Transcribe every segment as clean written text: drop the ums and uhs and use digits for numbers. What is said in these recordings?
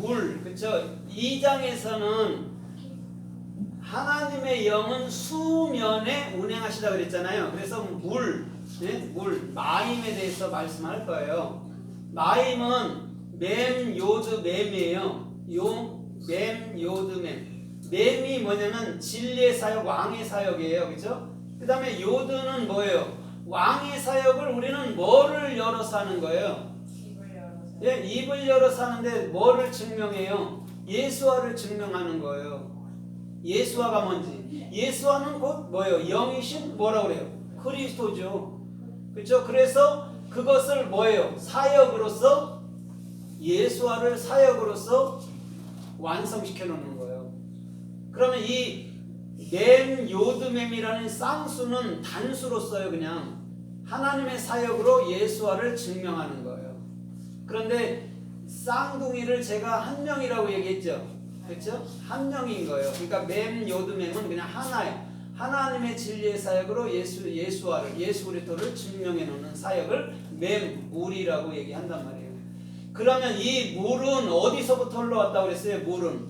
물, 그쵸? 2장에서는 하나님의 영은 수면에 운행하시다 그랬잖아요. 그래서 물, 마임에 대해서 말씀할 거예요. 마임은 맴, 요드, 맴이에요. 맴, 요드, 맴. 맴이 뭐냐면 진리의 사역, 왕의 사역이에요. 그죠? 그 다음에 요드는 뭐예요? 왕의 사역을 우리는 뭐를 열어서 하는 거예요? 예, 입을 열어서 하는데 뭐를 증명해요? 예수화를 증명하는 거예요. 예수화가 뭔지. 예수화는 곧 뭐예요? 영이신 뭐라고 그래요? 그리스도죠. 그렇죠? 그래서 그것을 뭐예요? 사역으로서 예수화를 사역으로서 완성시켜 놓는 거예요. 그러면 이 요드맴이라는 쌍수는 단수로 써요. 그냥 하나님의 사역으로 예수화를 증명하는 거예요. 그런데 쌍둥이를 제가 한 명이라고 얘기했죠. 그렇죠? 한 명인 거예요. 그러니까 요드맴은 그냥 하나예요. 하나님의 진리의 사역으로 예수화를, 예수 그리스도를 증명해 놓는 사역을 물이라고 얘기한단 말이에요. 그러면 이 물은 어디서부터 흘러왔다고 그랬어요? 물은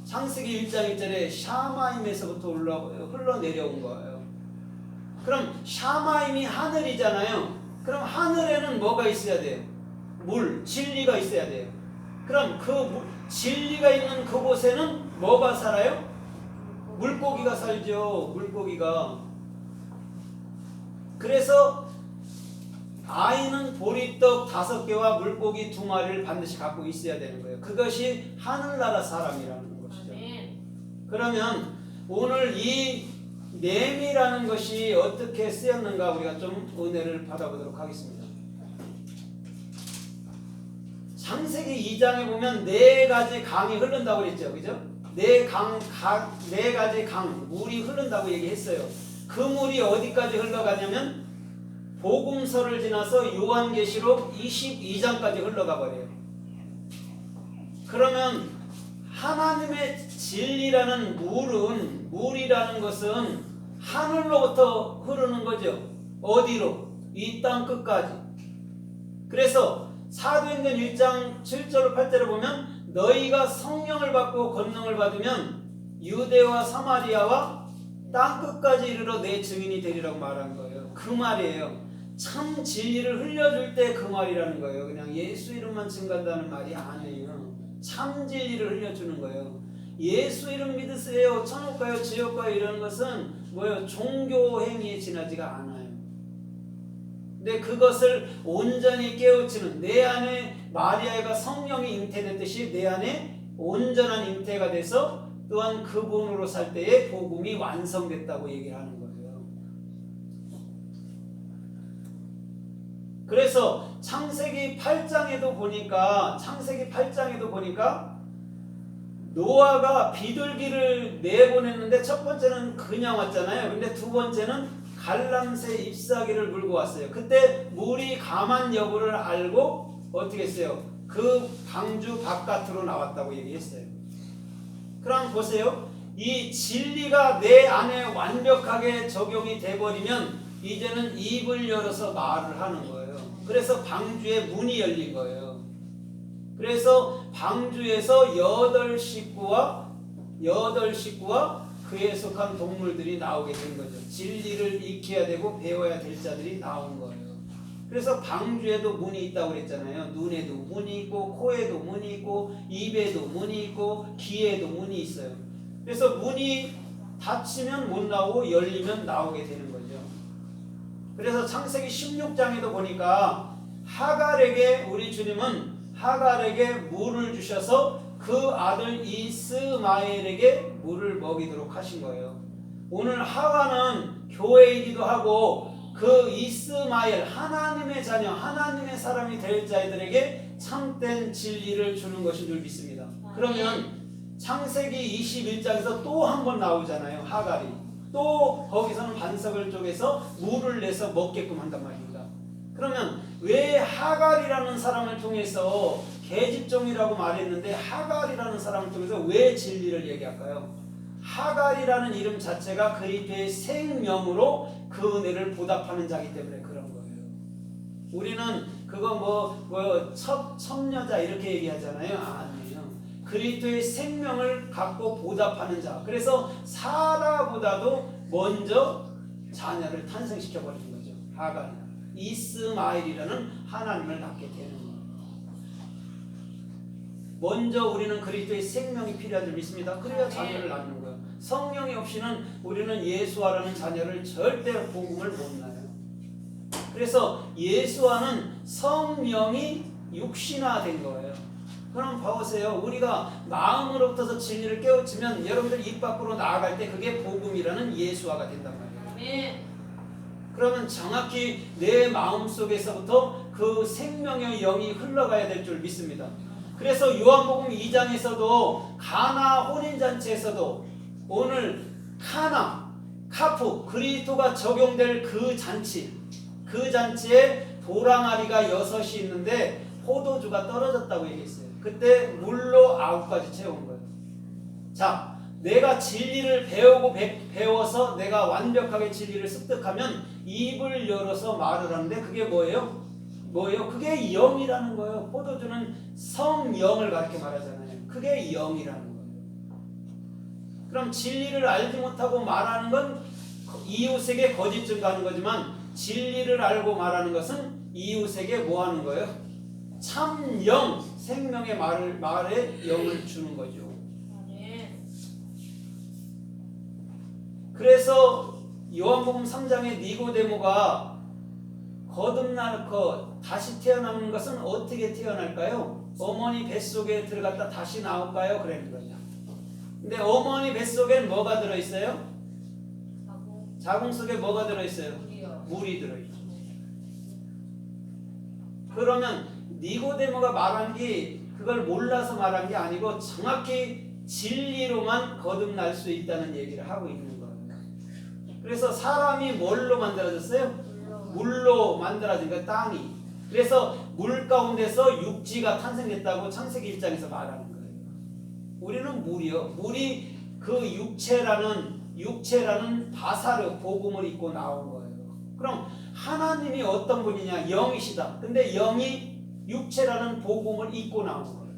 창세기 1장 1절에 샤마임에서부터 흘러내려온 거예요. 그럼 샤마임이 하늘이잖아요. 그럼 하늘에는 뭐가 있어야 돼요? 물, 진리가 있어야 돼요. 그럼 그 진리가 있는 그곳에는 뭐가 살아요? 물고기가 살죠. 물고기가. 그래서 아이는 보리떡 5개와 물고기 2마리를 반드시 갖고 있어야 되는 거예요. 그것이 하늘나라 사람이라는 것이죠. 그러면 오늘 이 램이라는 것이 어떻게 쓰였는가 우리가 좀 은혜를 받아보도록 하겠습니다. 창세기 2장에 보면 4가지 강이 흐른다고 그랬죠. 그죠? 4가지 강, 물이 흐른다고 얘기했어요. 그 물이 어디까지 흘러가냐면 복음서를 지나서 요한계시록 22장까지 흘러가 버려요. 그러면 하나님의 진리라는 물이라는 것은 하늘로부터 흐르는 거죠. 어디로? 이 땅 끝까지. 그래서 사도행전 1장 7절로 8절을 보면 너희가 성령을 받고 권능을 받으면 유대와 사마리아와 땅 끝까지 이르러 내 증인이 되리라고 말한 거예요. 그 말이에요. 참 진리를 흘려줄 때 그 말이라는 거예요. 그냥 예수 이름만 증거한다는 말이 아니에요. 참 진리를 흘려주는 거예요. 예수 이름 믿으세요, 천국 가요, 지옥 가요 이런 것은 뭐예요? 종교 행위에 지나지가 않아요. 근데 그것을 온전히 깨우치는 내 안에 마리아가 성령이 잉태됐듯이 내 안에 온전한 잉태가 돼서 또한 그분으로 살 때에 복음이 완성됐다고 얘기를 하는 거예요. 그래서 창세기 8장에도 보니까 노아가 비둘기를 내보냈는데 첫 번째는 그냥 왔잖아요. 근데 두 번째는 갈람새 잎사귀를 물고 왔어요. 그때 물이 강한 여부를 알고 어떻게 했어요? 그 방주 바깥으로 나왔다고 얘기했어요. 그럼 보세요. 이 진리가 내 안에 완벽하게 적용이 돼버리면 이제는 입을 열어서 말을 하는 거예요. 그래서 방주에 문이 열린 거예요. 그래서 방주에서 8식구와 그에 속한 동물들이 나오게 된 거죠. 진리를 익혀야 되고 배워야 될 자들이 나온 거예요. 그래서 방주에도 문이 있다고 그랬잖아요. 눈에도 문이 있고 코에도 문이 있고 입에도 문이 있고 귀에도 문이 있어요. 그래서 문이 닫히면 못 나오고 열리면 나오게 되는 거죠. 그래서 창세기 16장에도 보니까 우리 주님은 하갈에게 물을 주셔서 그 아들 이스마엘에게 물을 먹이도록 하신 거예요. 오늘 하와는 교회이기도 하고 그 이스마엘 하나님의 자녀 하나님의 사람이 될 자들에게 참된 진리를 주는 것인 줄 믿습니다. 그러면 창세기 21장에서 또 한 번 나오잖아요. 하갈이 또 거기서는 반석을 쪼개서 물을 내서 먹게끔 한단 말입니다. 그러면 왜 하갈이라는 사람을 통해서 계집종이라고 말했는데 하갈이라는 사람을 통해서 왜 진리를 얘기할까요? 하갈이라는 이름 자체가 그리스도의 생명으로 그 은혜를 보답하는 자이기 때문에 그런 거예요. 우리는 그거 첩여자 이렇게 얘기하잖아요. 아니에요. 그리스도의 생명을 갖고 보답하는 자. 그래서 사라보다도 먼저 자녀를 탄생시켜 버리는 거죠. 하갈이 이스마엘이라는 하나님을 낳게 되는 거예요. 먼저 우리는 그리스도의 생명이 필요한 줄 믿습니다. 그래야 자녀를 낳는 거예요. 성령이 없이는 우리는 예수와라는 자녀를 절대 복음을 못 낳아요. 그래서 예수와는 성령이 육신화된 거예요. 그럼 봐보세요. 우리가 마음으로부터 진리를 깨우치면 여러분들 입 밖으로 나아갈 때 그게 복음이라는 예수화가 된단 말이에요. 그러면 정확히 내 마음속에서부터 그 생명의 영이 흘러가야 될 줄 믿습니다. 그래서 요한복음 2장에서도 가나 혼인잔치에서도 오늘 카나, 카프, 그리스도가 적용될 그 잔치, 그 잔치에 도랑아리가 6이 있는데 포도주가 떨어졌다고 얘기했어요. 그때 물로 9가지 채운 거예요. 자, 내가 진리를 배워서 내가 완벽하게 진리를 습득하면 입을 열어서 말을 하는데 그게 뭐예요? 그게 영이라는 거예요. 포도주는 성령을 가르쳐 말하잖아요. 그게 영이라는 거예요. 그럼 진리를 알지 못하고 말하는 건 이웃에게 거짓 증거하는 거지만 진리를 알고 말하는 것은 이웃에게 뭐 하는 거예요? 참 영, 생명의 말에 영을 주는 거죠. 그래서 요한복음 3장에 니고데모가 거듭나고 다시 태어나는 것은 어떻게 태어날까요? 어머니 뱃속에 들어갔다 다시 나올까요? 그러는 거죠. 근데 어머니 뱃속엔 뭐가 들어있어요? 자궁 속에 뭐가 들어있어요? 물이 들어있죠. 그러면 니고데모가 말한 게 그걸 몰라서 말한 게 아니고 정확히 진리로만 거듭날 수 있다는 얘기를 하고 있는 거예요. 그래서 사람이 뭘로 만들어졌어요? 물로 만들어진 거 땅이. 그래서 물 가운데서 육지가 탄생됐다고 창세기 1장에서 말하는 거예요. 우리는 물이요. 물이 그 육체라는 바사르 복음을 입고 나온 거예요. 그럼 하나님이 어떤 분이냐? 영이시다. 근데 영이 육체라는 복음을 입고 나온 거예요.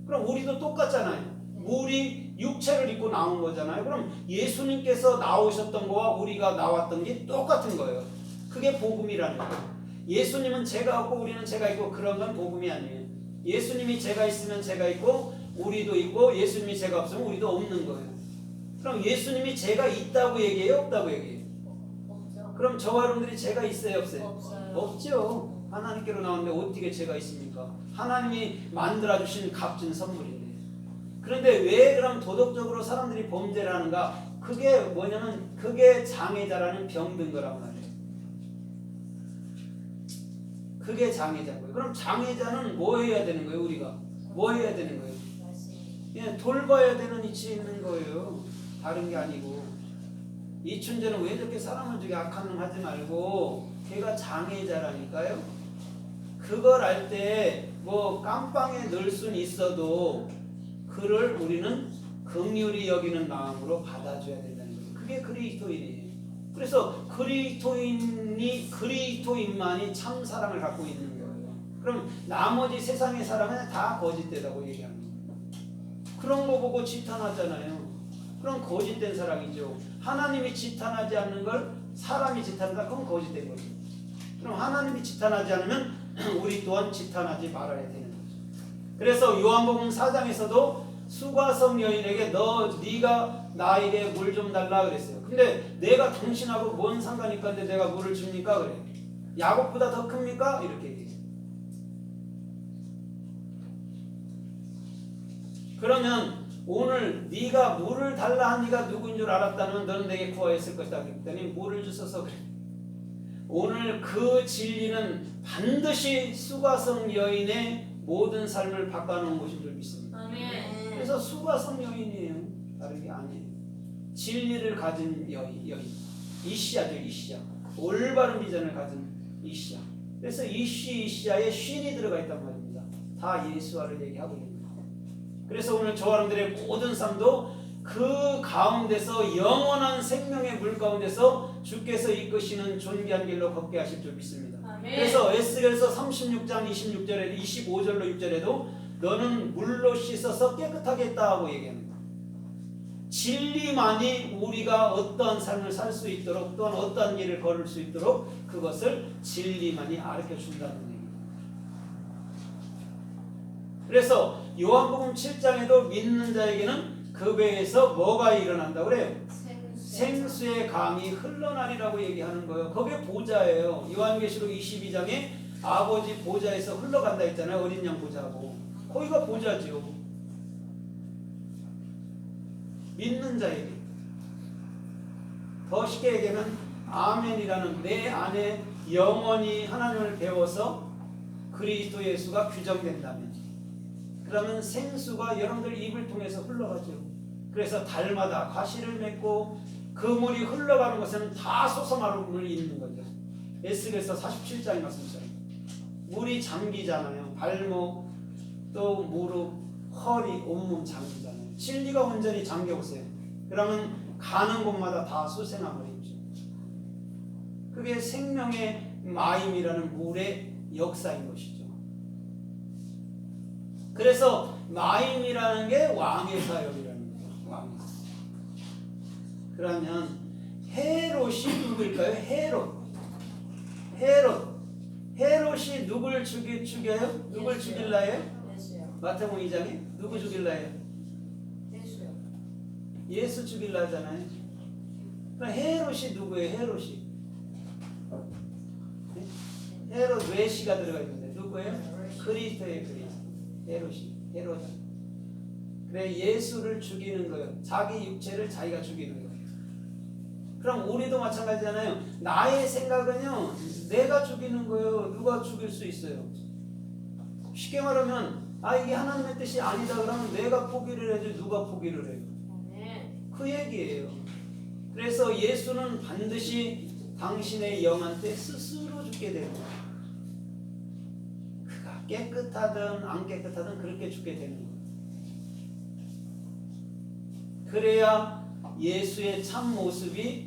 그럼 우리도 똑같잖아요. 물이 육체를 입고 나온 거잖아요. 그럼 예수님께서 나오셨던 거와 우리가 나왔던 게 똑같은 거예요. 그게 복음이라는 거예요. 예수님은 제가 없고 우리는 제가 있고 그런 건 복음이 아니에요. 예수님이 제가 있으면 제가 있고 우리도 있고 예수님이 제가 없으면 우리도 없는 거예요. 그럼 예수님이 제가 있다고 얘기해요? 없다고 얘기해요? 없죠. 그럼 저와 여러분들이 제가 있어요? 없어요? 없어요. 없죠. 하나님께로 나오는데 어떻게 제가 있습니까? 하나님이 만들어주신 값진 선물인데. 그런데 왜 그럼 도덕적으로 사람들이 범죄를 하는가? 그게 뭐냐면 그게 장애자라는 병든 거란 말이에요. 그게 장애자고요. 그럼 장애자는 뭐 해야 되는 거예요? 우리가 뭐 해야 되는 거예요? 그냥 돌봐야 되는 위치에 있는 거예요. 다른 게 아니고. 이춘재는 왜 저렇게 사람을 저게 악한 놈 하지 말고 걔가 장애자라니까요. 그걸 알 때 뭐 깜빵에 넣을 수는 있어도 그를 우리는 긍휼히 여기는 마음으로 받아줘야 된다는 거예요. 그게 그리스도인이에요. 그래서 그리스도인만이 참 사랑을 갖고 있는 거예요. 그럼 나머지 세상의 사랑은 다 거짓되다고 얘기하는 거예요. 그런 거 보고 지탄하잖아요. 그럼 거짓된 사랑이죠. 하나님이 지탄하지 않는 걸 사람이 지탄한다. 그럼 거짓된 거죠. 그럼 하나님이 지탄하지 않으면 우리 또한 지탄하지 말아야 되는 거죠. 그래서 요한복음 4장에서도 수가성 여인에게 네가 나에게 물 좀 달라 그랬어요. 근데 내가 당신하고 뭔 상관이 있는데 내가 물을 줍니까? 그래. 야곱보다 더 큽니까? 이렇게 얘기해요. 그러면 오늘 네가 물을 달라 한 네가 누구인 줄 알았다면 너는 내게 구하였을 것이다. 그랬더니 물을 주셔서 그래. 오늘 그 진리는 반드시 수가성 여인의 모든 삶을 바꿔놓은 것인 줄 믿습니다. 아멘. 그래서 수가성 여인이에요. 다른 게 아니에요. 진리를 가진 여인. 이시야죠, 이시야. 올바른 비전을 가진 이시야. 그래서 이시야에 쉰이 들어가 있단 말입니다. 다 예수와를 얘기하고 있는 거예요. 그래서 오늘 저와 여러분들의 모든 삶도 그 가운데서 영원한 생명의 물 가운데서 주께서 이끄시는 존귀한 길로 걷게 하실 줄 믿습니다. 아멘. 그래서 에스겔서 36장 26절에 25절로 6절에도 너는 물로 씻어서 깨끗하게 했다 하고 얘기합니다. 진리만이 우리가 어떠한 삶을 살 수 있도록 또는 어떠한 길을 걸을 수 있도록 그것을 진리만이 가르쳐 준다는 얘기입니다. 그래서 요한복음 7장에도 믿는 자에게는 그 배에서 뭐가 일어난다고 그래요? 생수의 강이 흘러나리라고 얘기하는 거예요. 그게 보좌예요. 요한계시록 22장에 아버지 보좌에서 흘러간다 했잖아요. 어린 양 보좌고. 거기가 보좌죠. 믿는 자에게. 더 쉽게 얘기하면 아멘이라는 내 안에 영원히 하나님을 배워서 그리스도 예수가 규정된다면 그러면 생수가 여러분들 입을 통해서 흘러가죠. 그래서 달마다 가시를 맺고 그 물이 흘러가는 것은 다 솟아나름을 잇는 거죠. 에스겔서 47장의 말씀처럼 물이 잠기잖아요. 발목 또 무릎, 허리, 온몸 잠기잖아요. 진리가 온전히 잠겨보세요. 그러면 가는 곳마다 다 솟아나버리죠. 그게 생명의 마임이라는 물의 역사인 것이죠. 그래서 마임이라는 게 왕의 사역이라는 거예요. 왕의 사역. 그러면 헤롯이 누구일까요? 헤롯이 누굴 죽여요? 누굴 죽일라 해요? 마태복음 2장에 누구 죽일라 해요? 예수 죽일라 하잖아요. 그럼 헤롯이 누구예요? 헤롯 외시가 들어가 있는데 누구예요? 그리스도의 그리스도. 헤롯. 그래 예수를 죽이는 거예요. 자기 육체를 자기가 죽이는 거예요. 그럼 우리도 마찬가지잖아요. 나의 생각은요, 내가 죽이는 거예요. 누가 죽일 수 있어요? 쉽게 말하면, 이게 하나님의 뜻이 아니다 그러면 내가 포기를 해야지 누가 포기를 해요? 그 얘기예요. 그래서 예수는 반드시 당신의 영한테 스스로 죽게 되는 거예요. 그가 깨끗하든 안 깨끗하든 그렇게 죽게 되는 거예요. 그래야 예수의 참 모습이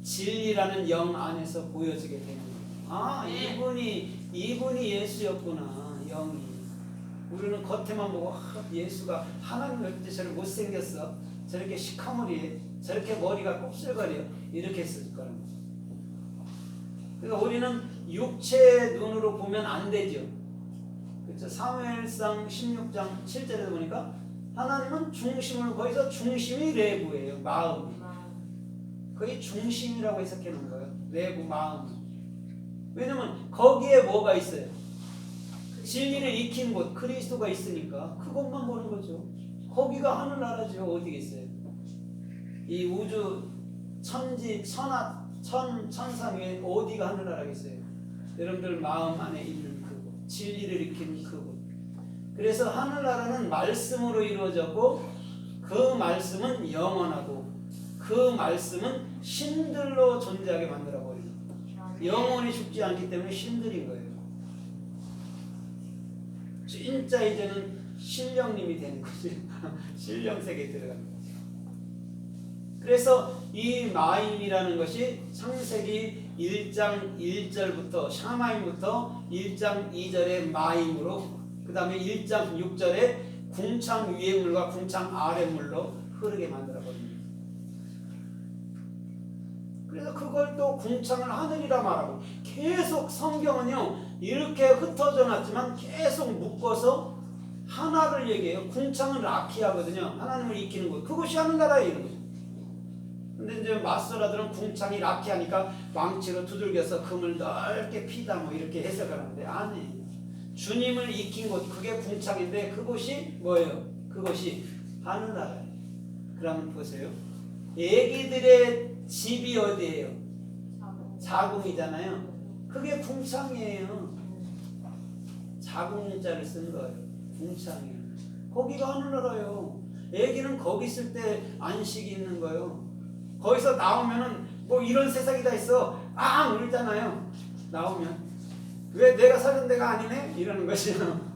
진리라는 영 안에서 보여지게 되는 거예요. 이분이 예수였구나. 영이. 우리는 겉에만 보고 예수가 하나님을 볼 때 저렇게 못생겼어. 저렇게 시커머리에 저렇게 머리가 곱슬거려. 이렇게 했을 거라는 거죠. 그러니까 우리는 육체의 눈으로 보면 안 되죠. 그렇죠? 사무엘상 16장 7절에 보니까 하나님은 중심을 거기서 중심이 내부예요. 마음이. 거의 중심이라고 해석해 놓은 거예요. 내부 마음. 왜냐면 거기에 뭐가 있어요? 진리를 익힌 곳 그리스도가 있으니까 그것만 보는 거죠. 거기가 하늘나라죠. 어디겠어요? 이 우주 천지 천사 위에 어디가 하늘나라겠어요? 여러분들 마음 안에 있는 그곳, 진리를 익힌 그곳. 그래서 하늘나라는 말씀으로 이루어졌고 그 말씀은 영원하고 그 말씀은 신들로 존재하게 만들어버리는 영원히 죽지 않기 때문에 신들인 거예요. 진짜 이제는 신령님이 되는 거죠. 신령세계에 들어가는 거죠. 그래서 이 마임이라는 것이 창세기 1장 1절부터 샤마임부터 1장 2절의 마임으로 그 다음에 1장 6절에 궁창 위의 물과 궁창 아래 물로 흐르게 만들어버립니다. 그래서 그걸 또 궁창을 하늘이라 말하고 계속 성경은요 이렇게 흩어져 놨지만 계속 묶어서 하나를 얘기해요. 궁창은 라키하거든요. 하나님을 익히는 것. 그것이 하늘나라에 있는 거죠. 근데 이제 마소라들은 궁창이 라키하니까 망치로 두들겨서 금을 넓게 피다 뭐 이렇게 해석을 하는데 아니. 주님을 익힌 곳 그게 궁창인데 그곳이 뭐예요? 그것이 하늘나라예요. 그러면 보세요. 애기들의 집이 어디예요? 자궁이잖아요. 그게 궁창이에요. 자궁자를 쓴 거예요. 궁창이에요. 거기가 하늘나라예요. 애기는 거기 있을 때 안식이 있는 거예요. 거기서 나오면은 뭐 이런 세상이 다 있어. 울잖아요. 나오면 왜 내가 사는 데가 아니네? 이러는 것이요.